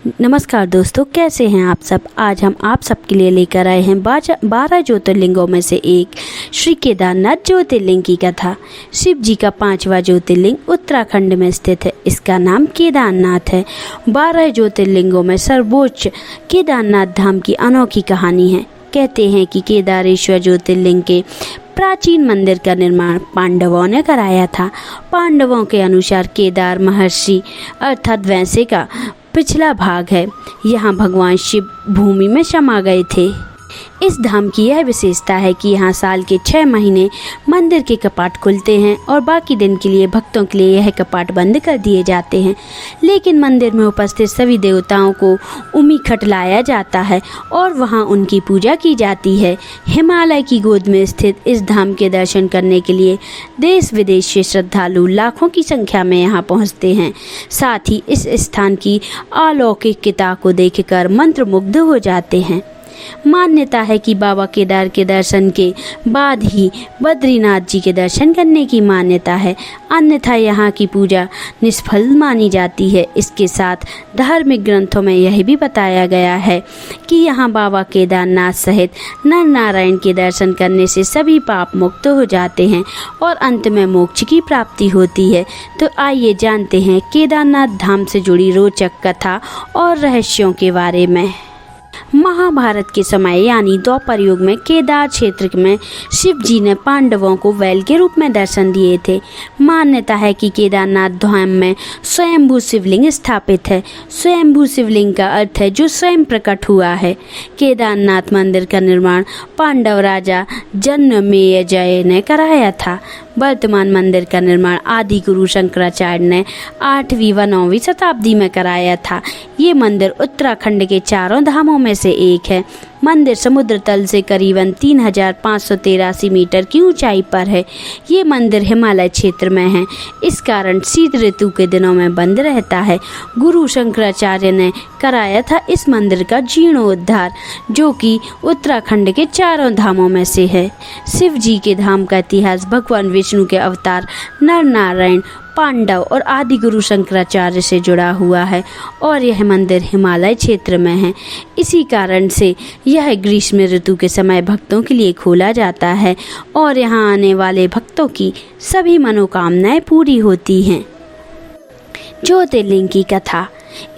नमस्कार दोस्तों, कैसे हैं आप सब। आज हम आप सबके लिए लेकर आए हैं 12 ज्योतिर्लिंगों में से एक श्री केदारनाथ ज्योतिर्लिंग की कथा। शिव जी का 5वां ज्योतिर्लिंग उत्तराखंड में स्थित है। इसका नाम केदारनाथ है। 12 ज्योतिर्लिंगों में सर्वोच्च केदारनाथ धाम की अनोखी कहानी है। कहते हैं कि केदारेश्वर ज्योतिर्लिंग के प्राचीन मंदिर का निर्माण पांडवों ने कराया था। पांडवों के अनुसार केदार महर्षि अर्थात वैसे का पिछला भाग है। यहाँ भगवान शिव भूमि में समा गए थे। इस धाम की यह विशेषता है कि यहाँ साल के 6 महीने मंदिर के कपाट खुलते हैं और बाकी दिन के लिए भक्तों के लिए यह कपाट बंद कर दिए जाते हैं। लेकिन मंदिर में उपस्थित सभी देवताओं को उमीखट लाया जाता है और वहाँ उनकी पूजा की जाती है। हिमालय की गोद में स्थित इस धाम के दर्शन करने के लिए देश विदेश से श्रद्धालु लाखों की संख्या में यहाँ पहुँचते हैं। साथ ही इस स्थान की अलौकिकता को देखकर मंत्रमुग्ध हो जाते हैं। मान्यता है कि बाबा केदार के दर्शन के बाद ही बद्रीनाथ जी के दर्शन करने की मान्यता है, अन्यथा यहाँ की पूजा निष्फल मानी जाती है। इसके साथ धार्मिक ग्रंथों में यह भी बताया गया है कि यहाँ बाबा केदारनाथ सहित नर नारायण के दर्शन करने से सभी पाप मुक्त हो जाते हैं और अंत में मोक्ष की प्राप्ति होती है। तो आइए जानते हैं केदारनाथ धाम से जुड़ी रोचक कथा और रहस्यों के बारे में। महाभारत के समय यानी द्वापर युग में केदार क्षेत्र में शिव जी ने पांडवों को बैल के रूप में दर्शन दिए थे। मान्यता है कि केदारनाथ धाम में स्वयंभू शिवलिंग स्थापित है। स्वयंभू शिवलिंग का अर्थ है जो स्वयं प्रकट हुआ है। केदारनाथ मंदिर का निर्माण पांडव राजा जन्मेजय ने कराया था। वर्तमान मंदिर का निर्माण आदि गुरु शंकराचार्य ने 8वीं व 9वीं शताब्दी में कराया था। ये मंदिर उत्तराखंड के चारों धामों में से एक है। मंदिर समुद्र तल से करीबन 3583 मीटर की ऊंचाई पर है। ये मंदिर हिमालय क्षेत्र में है, इस कारण शीत ऋतु के दिनों में बंद रहता है। गुरु शंकराचार्य ने कराया था इस मंदिर का जीर्णोद्धार, जो कि उत्तराखंड के चारों धामों में से है। शिव जी के धाम का इतिहास भगवान विष्णु के अवतार नर नारायण, पांडव और आदि गुरु शंकराचार्य से जुड़ा हुआ है और यह मंदिर हिमालय क्षेत्र में है। इसी कारण से यह ग्रीष्म ऋतु के समय भक्तों के लिए खोला जाता है और यहाँ आने वाले भक्तों की सभी मनोकामनाएं पूरी होती हैं। ज्योतिर्लिंग की कथा।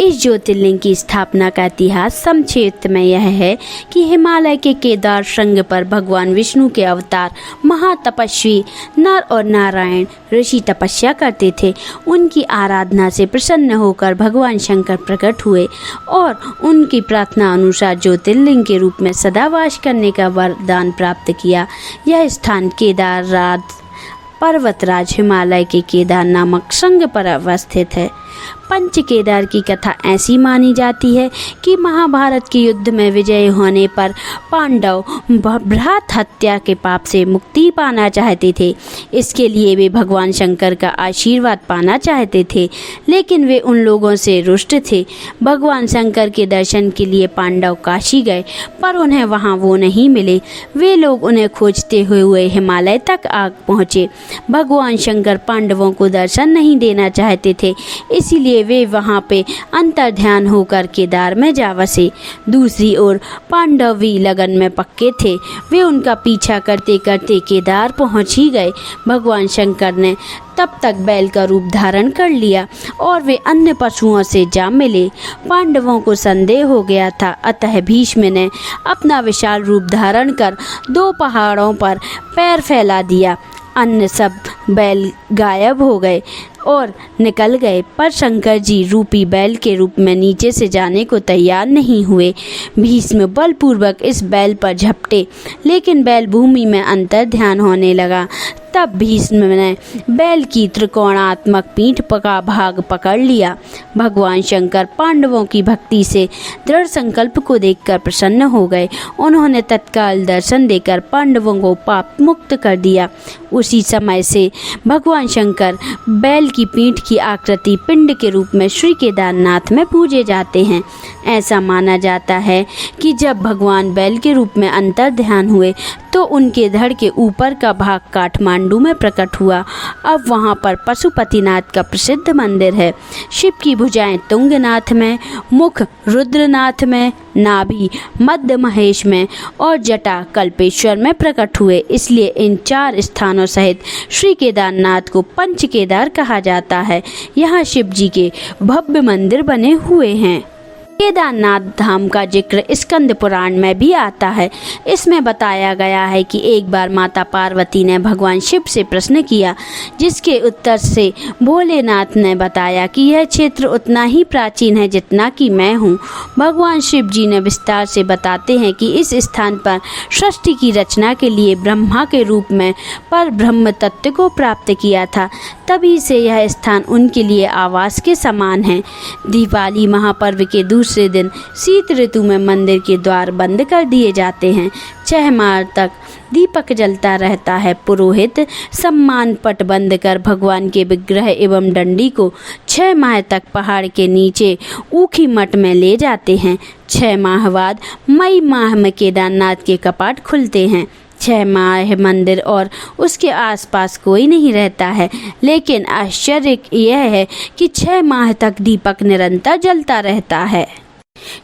इस ज्योतिर्लिंग की स्थापना का इतिहास संक्षेप में यह है कि हिमालय के केदार श्रृंग पर भगवान विष्णु के अवतार महातपस्वी नर और नारायण ऋषि तपस्या करते थे। उनकी आराधना से प्रसन्न होकर भगवान शंकर प्रकट हुए और उनकी प्रार्थना अनुसार ज्योतिर्लिंग के रूप में सदा वास करने का वरदान प्राप्त किया। यह स्थान केदारनाथ पर्वतराज हिमालय के केदार नामक श्रृंग पर अवस्थित है। पंच केदार की कथा ऐसी मानी जाती है कि महाभारत के युद्ध में विजय होने पर पांडव भ्रात हत्या के पाप से मुक्ति पाना चाहते थे। इसके लिए वे भगवान शंकर का आशीर्वाद पाना चाहते थे, लेकिन वे उन लोगों से रुष्ट थे। भगवान शंकर के दर्शन के लिए पांडव काशी गए, पर उन्हें वहां वो नहीं मिले। वे लोग उन्हें खोजते हुए हिमालय तक आ पहुँचे। भगवान शंकर पांडवों को दर्शन नहीं देना चाहते थे, इसीलिए वे वहां पे अंतर्ध्यान होकर केदार में जा बसे। दूसरी ओर पांडव भी लगन में पक्के थे। वे उनका पीछा करते करते केदार पहुंच ही गए। भगवान शंकर ने तब तक बैल का रूप धारण कर लिया और वे अन्य पशुओं से जा मिले। पांडवों को संदेह हो गया था, अतः भीष्म ने अपना विशाल रूप धारण कर 2 पहाड़ों पर पैर फैला दिया। अन्य सब बैल गायब हो गए और निकल गए, पर शंकर जी रूपी बैल के रूप में नीचे से जाने को तैयार नहीं हुए। भीष्म बलपूर्वक इस बैल पर झपटे, लेकिन बैल भूमि में अंतर्ध्यान होने लगा। तब भीष्म ने बैल की त्रिकोणात्मक पीठ का भाग पकड़ लिया। भगवान शंकर पांडवों की भक्ति से दृढ़ संकल्प को देखकर प्रसन्न हो गए। उन्होंने तत्काल दर्शन देकर पांडवों को पाप मुक्त कर दिया। उसी समय से भगवान शंकर बैल की पीठ की आकृति पिंड के रूप में श्री केदारनाथ में पूजे जाते हैं। ऐसा माना जाता है कि जब भगवान बैल के रूप में अंतर ध्यान हुए तो उनके धड़ के ऊपर का भाग काठमांडू में प्रकट हुआ। अब वहाँ पर पशुपतिनाथ का प्रसिद्ध मंदिर है। शिव की भुजाएं तुंगनाथ में, मुख रुद्रनाथ में, नाभि मध्य महेश में और जटा कल्पेश्वर में प्रकट हुए। इसलिए इन 4 स्थानों सहित श्री केदारनाथ को पंच केदार कहा जाता है। यहाँ शिव जी के भव्य मंदिर बने हुए हैं। केदारनाथ धाम का जिक्र स्कंद पुराण में भी आता है। इसमें बताया गया है कि एक बार माता पार्वती ने भगवान शिव से प्रश्न किया, जिसके उत्तर से भोलेनाथ ने बताया कि यह क्षेत्र उतना ही प्राचीन है जितना कि मैं हूँ। भगवान शिव जी ने विस्तार से बताते हैं कि इस स्थान पर सृष्टि की रचना के लिए ब्रह्मा के रूप में पर ब्रह्म तत्व को प्राप्त किया था। तभी से यह स्थान उनके लिए आवास के समान है। दिवाली महापर्व के दूसरे दिन शीत ऋतु में मंदिर के द्वार बंद कर दिए जाते हैं। 6 माह तक दीपक जलता रहता है। पुरोहित सम्मान पट बंद कर भगवान के विग्रह एवं डंडी को 6 माह तक पहाड़ के नीचे ऊखी मठ में ले जाते हैं। 6 माह बाद मई माह में केदारनाथ के कपाट खुलते हैं। 6 माह मंदिर और उसके आसपास कोई नहीं रहता है, लेकिन आश्चर्य यह है कि 6 माह तक दीपक निरंतर जलता रहता है।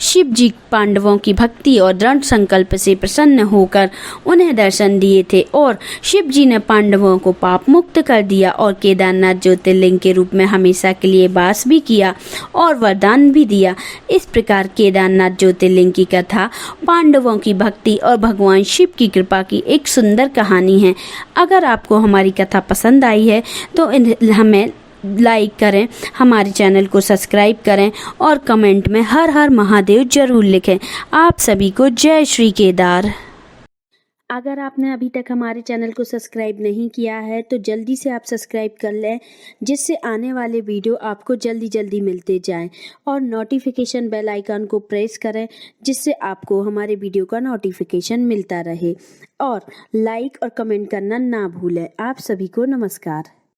शिव जी पांडवों की भक्ति और दृढ़ संकल्प से प्रसन्न होकर उन्हें दर्शन दिए थे और शिव जी ने पांडवों को पाप मुक्त कर दिया और केदारनाथ ज्योतिर्लिंग के रूप में हमेशा के लिए वास भी किया और वरदान भी दिया। इस प्रकार केदारनाथ ज्योतिर्लिंग की कथा पांडवों की भक्ति और भगवान शिव की कृपा की एक सुंदर कहानी है। अगर आपको हमारी कथा पसंद आई है तो हमें लाइक करें, हमारे चैनल को सब्सक्राइब करें और कमेंट में हर हर महादेव जरूर लिखें। आप सभी को जय श्री केदार। अगर आपने अभी तक हमारे चैनल को सब्सक्राइब नहीं किया है तो जल्दी से आप सब्सक्राइब कर लें, जिससे आने वाले वीडियो आपको जल्दी जल्दी मिलते जाएं और नोटिफिकेशन बेल आइकन को प्रेस करें, जिससे आपको हमारे वीडियो का नोटिफिकेशन मिलता रहे और लाइक और कमेंट करना ना भूलें। आप सभी को नमस्कार।